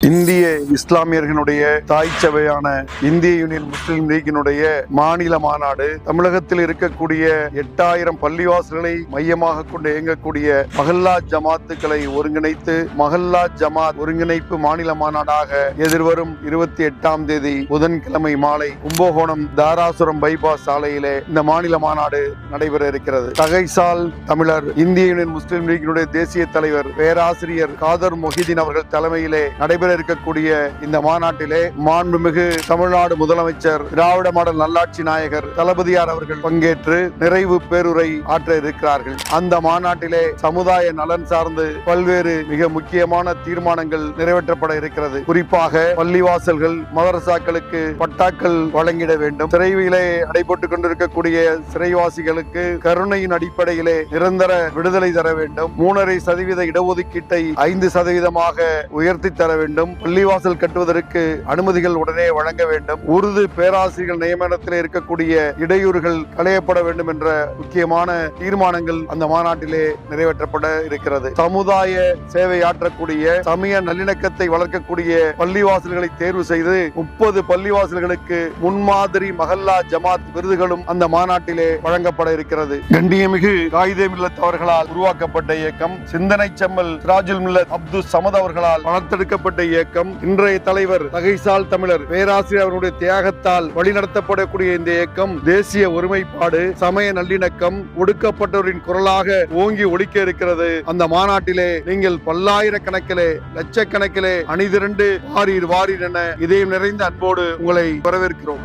இந்திய இஸ்லாமியர்களுடைய தாய் சபையான இந்திய யூனியன் முஸ்லிம் லீக்கினுடைய மாநில மாநாடு தமிழகத்தில் இருக்கக்கூடிய 8000 பள்ளிவாசல்களை மையமாக கொண்டு இயங்கக்கூடிய மஹல்லா ஜமாத்துக்களை ஒருங்கிணைத்து மஹல்லா ஜமாத் ஒருங்கிணைப்பு மாநில மாநாடாக எதிர்வரும் 28ஆம் தேதி புதன்கிழமை மாலை கும்பகோணம் தாராசுரம் பைபாஸ் சாலையிலே இந்த மாநில மாநாடு நடைபெற இருக்கிறது. தகைசால் தமிழர் இந்திய யூனியன் முஸ்லிம் லீக்கினுடைய தேசிய தலைவர் பேராசிரியர் காதர் மொஹிதீன் அவர்கள் தலைமையிலே நடைபெற இருக்கக்கூடிய இந்த மாநாட்டிலே மாண்புமிகு தமிழ்நாடு முதலமைச்சர் திராவிட மாடல் நல்லாட்சி நாயகர் தளபதியார் அவர்கள் பங்கேற்று நிறைவு பேருரை ஆற்ற இருக்கிறார்கள். அந்த மாநாட்டிலே சமுதாய நலன் சார்ந்து பல்வேறு மிக முக்கியமான தீர்மானங்கள் நிறைவேற்றப்பட இருக்கிறது. குறிப்பாக பள்ளிவாசல்கள் மதரசாக்களுக்கு பட்டாக்கள் வழங்கிட வேண்டும். சிறையிலே அடைபட்டுக் கொண்டிருக்கக்கூடிய சிறைவாசிகளுக்கு கருணையின் அடிப்படையிலே நிரந்தர விடுதலை தர வேண்டும். 3.5% இடஒதுக்கீட்டை 5% உயர்த்தி தர வேண்டும். பள்ளிவாசல் கட்டுவதற்கு அனுமதிகள் உடனே வழங்க வேண்டும். உருது பேராசிரியர்கள் நியமனத்தில் இருக்கக்கூடிய இடையூறுகள் களையப்பட வேண்டும் என்ற முக்கியமான தீர்மானங்கள் அந்த மாநாட்டிலே நிறைவேற்றப்பட இருக்கிறது. சமுதாய சேவை ஆற்றக்கூடிய சமய நல்லிணக்கத்தை வளர்க்கக்கூடிய பள்ளிவாசல்களை தேர்வு செய்து 30 பள்ளிவாசல்களுக்கு முன்மாதிரி மஹல்லா ஜமாத் விருதுகளும் அந்த மாநாட்டிலே வழங்கப்பட இருக்கிறது. கண்ணியமிகு காயிதே மில்லத் அவர்களால் உருவாக்கப்பட்ட இயக்கம், சிந்தனை செம்மல் சிராஜுல் மில்லத் அப்துல் சமத் அவர்களால் வளர்த்தெடுக்கப்பட்ட இயக்கம், இன்றைய தலைவர் தகைசால் தமிழர் பேராசிரியர் அவருடைய தியாகத்தால் வழிநடத்தப்படக்கூடிய இந்த இயக்கம் தேசிய ஒருமைப்பாடு, சமய நல்லிணக்கம், ஒடுக்கப்பட்டவரின் குரலாக ஓங்கி ஒலிக்க இருக்கிறது. அந்த மாநாட்டிலே நீங்கள் பல்லாயிரக்கணக்கிலே லட்சக்கணக்கிலே அணிதிரண்டு வாரீர் வாரீர் என இதயம் நிறைந்த அன்போடு உங்களை வரவேற்கிறோம்.